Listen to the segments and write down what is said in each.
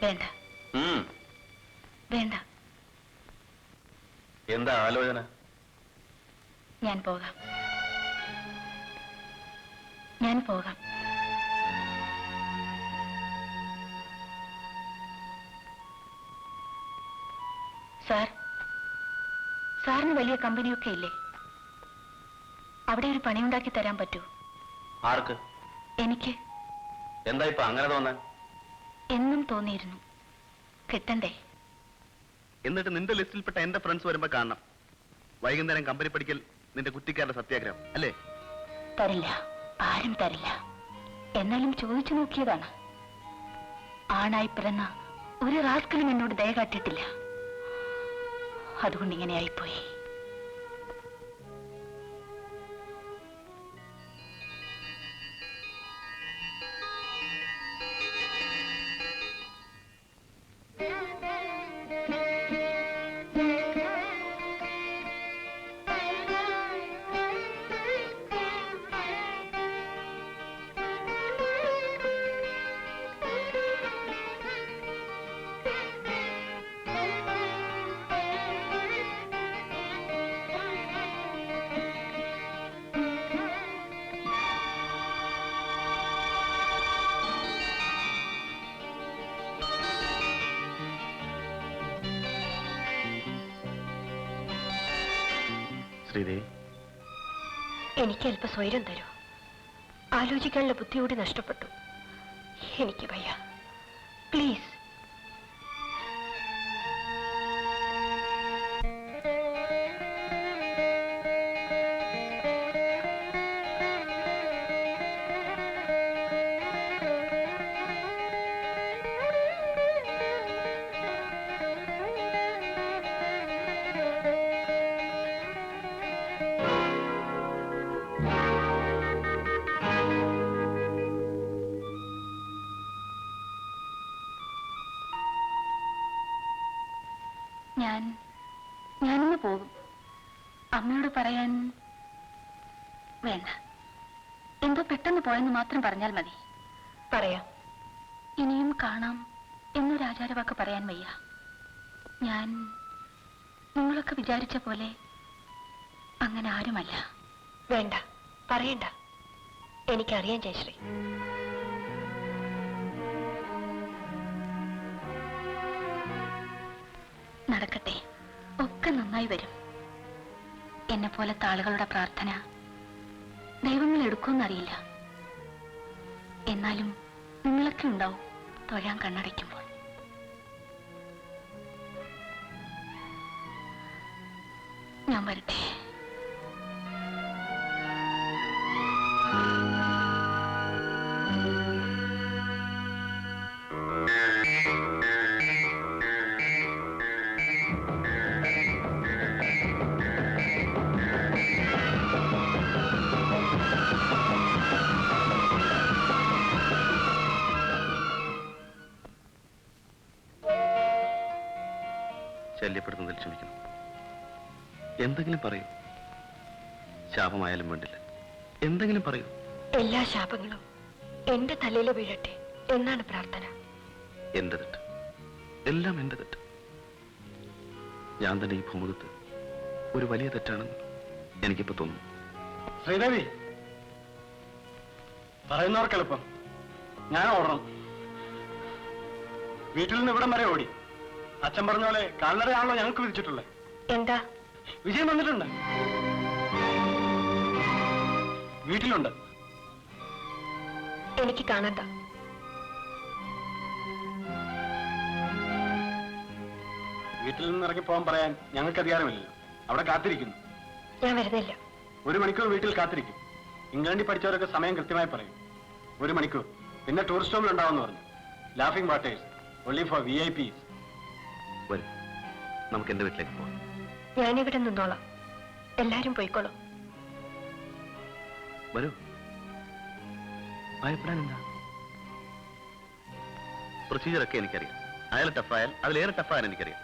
വേണ്ട വേണ്ട. എന്താ ആലോചന? ഞാൻ പോകാം, ഞാൻ പോകാം. സാർ, സാറിന് വലിയ കമ്പനിയൊക്കെ ഇല്ലേ? അവിടെ ഒരു പണിയുണ്ടാക്കി തരാൻ പറ്റൂ? ആർക്ക്? എനിക്ക്. എന്താ ഇപ്പൊ അങ്ങനെ തോന്നാൻ? എന്നും തോന്നിയിരുന്നു, കിട്ടണ്ടേ? എന്നിട്ട് നിന്റെ ലിസ്റ്റിൽപ്പെട്ട എന്റെ ഫ്രണ്ട്സ് വരുമ്പോ കാണണം. വൈകുന്നേരം കമ്പനി പഠിക്കൽ നിന്റെ കുറ്റിക്കാരുടെ സത്യാഗ്രഹം അല്ലേ? തരില്ല, ആരും തരില്ല. എന്നാലും ചോദിച്ചു നോക്കിയതാണ്. ആണായി പിറന്ന ഒരു റാസ്കലും എന്നോട് ദയ കാട്ടിട്ടില്ല. അതുകൊണ്ട് ഇങ്ങനെയായിപ്പോയി. ശ്രീദേവി, എനിക്ക് അല്പ സ്വൈരം തരൂ. ആലോചിക്കാനുള്ള ബുദ്ധിയോട് നഷ്ടപ്പെട്ടു. എനിക്ക് വയ്യ, പ്ലീസ്. ഞാനിന്ന് പോകും. അമ്മയോട് പറയാൻ വേണ്ട. എന്തോ പെട്ടെന്ന് പോയെന്ന് മാത്രം പറഞ്ഞാൽ മതി. പറയാം. ഇനിയും കാണാം എന്നൊരു ആചാരവാക്ക് പറയാൻ വയ്യ. ഞാൻ നിങ്ങളൊക്കെ വിചാരിച്ച പോലെ അങ്ങനെ ആരുമല്ല. വേണ്ട, പറയണ്ട. എനിക്കറിയാം ജയശ്രീ. നടക്കട്ടെ, ഒക്കെ നന്നായി വരും. എന്നെ പോലത്തെ ആളുകളുടെ പ്രാർത്ഥന ദൈവങ്ങൾ എടുക്കുമെന്നറിയില്ല. എന്നാലും നിങ്ങളൊക്കെ ഉണ്ടാവും തൊഴാൻ കണ്ണടയ്ക്കുമ്പോൾ. ഞാൻ വരട്ടെ. ശല്യപ്പെടുന്നതിൽ ക്ഷമിക്കണം. എന്തെങ്കിലും പറയൂ. ശാപമായാലും വേണ്ടില്ല, എന്തെങ്കിലും പറയൂ. എല്ലാ ശാപങ്ങളും എന്റെ തലയിൽ വീഴട്ടെ എന്നാണ് പ്രാർത്ഥന. എന്റെ തെറ്റ്, എല്ലാം എന്റെ തെറ്റ്. ഞാൻ തന്നെ ഈ ഭൂമുഖത്ത് ഒരു വലിയ തെറ്റാണെന്ന് എനിക്കിപ്പോ തോന്നുന്നു. ശ്രീദേവി, പറയുന്നവർക്ക് എളുപ്പം, ഞാൻ ഓടണം. വീട്ടിൽ നിന്ന് ഇവിടം വരെ ഓടി. അച്ഛൻ പറഞ്ഞ പോലെ കാൽനടയാണല്ലോ ഞങ്ങൾക്ക് വിധിച്ചിട്ടുള്ളത്. എന്താ? വിജയം വന്നിട്ടുണ്ട്, വീട്ടിലുണ്ട്. എനിക്ക് കാണണ്ട. വീട്ടിൽ നിന്ന് ഇറങ്ങി പോകാൻ പറയാൻ ഞങ്ങൾക്ക് അധികാരമില്ലല്ലോ. അവിടെ കാത്തിരിക്കുന്നു. ഞാൻ വരുന്നില്ല. 1 മണിക്കൂർ വീട്ടിൽ കാത്തിരിക്കും. ഇംഗ്ലണ്ടിൽ പഠിച്ചവരൊക്കെ സമയം കൃത്യമായി പറയും. 1 മണിക്കൂർ. പിന്നെ ടൂറിസ്റ്റ് ഹോമിൽ ഉണ്ടാവുമെന്ന് പറഞ്ഞു. Laughing waters only for VIPs. വരും, നമുക്ക് എന്റെ വീട്ടിലേക്ക് പോകാം. ഞാനിവിടെ നിന്നോളാം. എല്ലാരും പോയിക്കോളൂ. വരൂ, ഭയപ്പെടാൻ എന്താ? പ്രൊസീജിയറൊക്കെ എനിക്കറിയാം. അയാൾ ടഫായാൽ അതിലേറെ ടഫായാൽ എനിക്കറിയാം.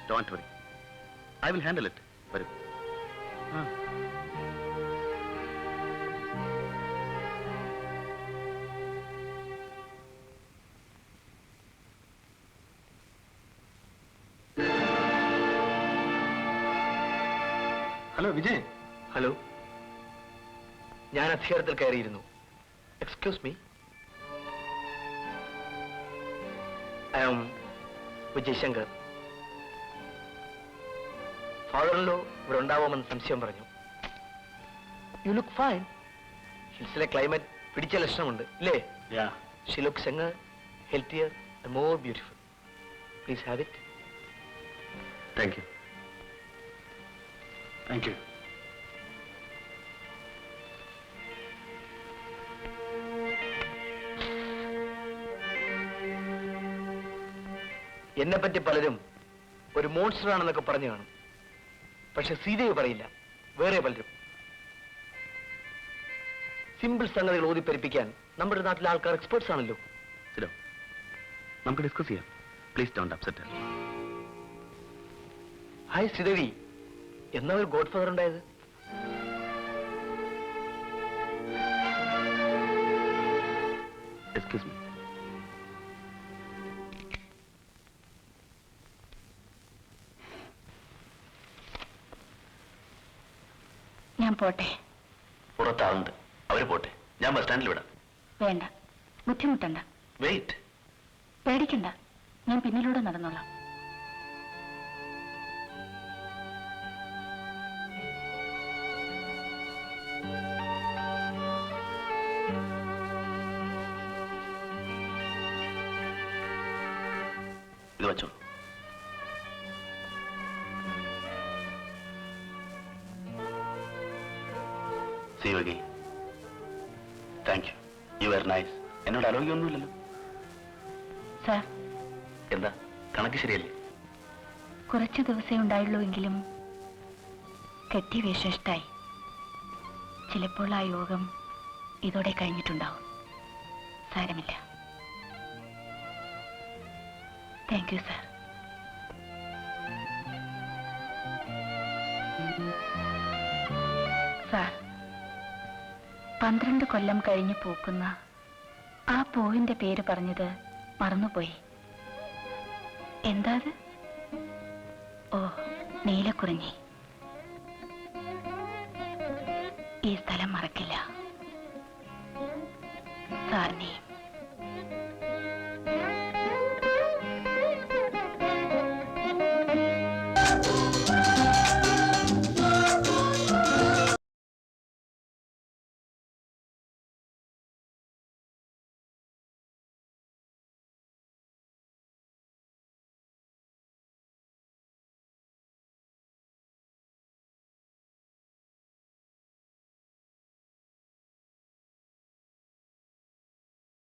Don't worry, I will handle it. വരൂ. ഹലോ വിജയ്. ഹലോ, ഞാൻ അധികാരത്തിൽ കയറിയിരുന്നു. Excuse me, I am Vijay Shankar. ഫാദറിലോ ഇവിടെ ഉണ്ടാവുമെന്ന് സംശയം പറഞ്ഞു. You look fine. ഹിൽസിലെ ക്ലൈമറ്റ് പിടിച്ച ലക്ഷണമുണ്ട് ഇല്ലേ? She looks younger, healthier and more beautiful. Please have it. Thank you. Thank you. എന്നെപ്പറ്റി പലരും ഒരു മോൺസ്റ്റർ ആണെന്നൊക്കെ പറഞ്ഞു കാണും. പക്ഷെ സീതയെ പറയില്ല, വേറെ പലരും. സിമ്പിൾ സംഗതികൾ ഓതിപ്പെരിപ്പിക്കാൻ നമ്മുടെ നാട്ടിലെ ആൾക്കാർ എക്സ്പേർട്സ് ആണല്ലോ. ശരി, നമുക്ക് ഡിസ്കസ് ചെയ്യാം. Please don't upset. Hi Sridevi, എന്നാ ഒരു ഗോഡ് ഫാദർ ഉണ്ടായത്? Excuse me. ഞാൻ പോട്ടെ. പുറത്താളുണ്ട്, അവര് പോട്ടെ. ഞാൻ ബസ് സ്റ്റാൻഡിൽ വിടാം. വേണ്ട, ബുദ്ധിമുട്ടണ്ട. വെയിറ്റ്. പേടിക്കണ്ട, ഞാൻ പിന്നിലൂടെ നടന്നോളാം. ഇത് വെച്ചോ. See you again. Thank you. You were nice. എന്നോട് ആരോഗ്യമൊന്നുമില്ലല്ലോ. സാർ, എന്താ കണക്ക് ശരിയല്ലേ? കുറച്ചു ദിവസമേ ഉണ്ടായുള്ളൂ എങ്കിലും കെട്ടിയ വേഷം ഇഷ്ടായി. ചിലപ്പോൾ ആ യോഗം ഇതോടെ കഴിഞ്ഞിട്ടുണ്ടാവും. സാരമില്ല. Thank you sir. സാർ, 12 കൊല്ലം കഴിഞ്ഞ് പൂക്കുന്ന ആ പൂവിന്റെ പേര് പറഞ്ഞത് മറന്നുപോയി. എന്താ അത്? ഓ, നീലക്കുറിഞ്ഞി. ഈ സ്ഥലം മറക്കില്ല. സാറിനെയും.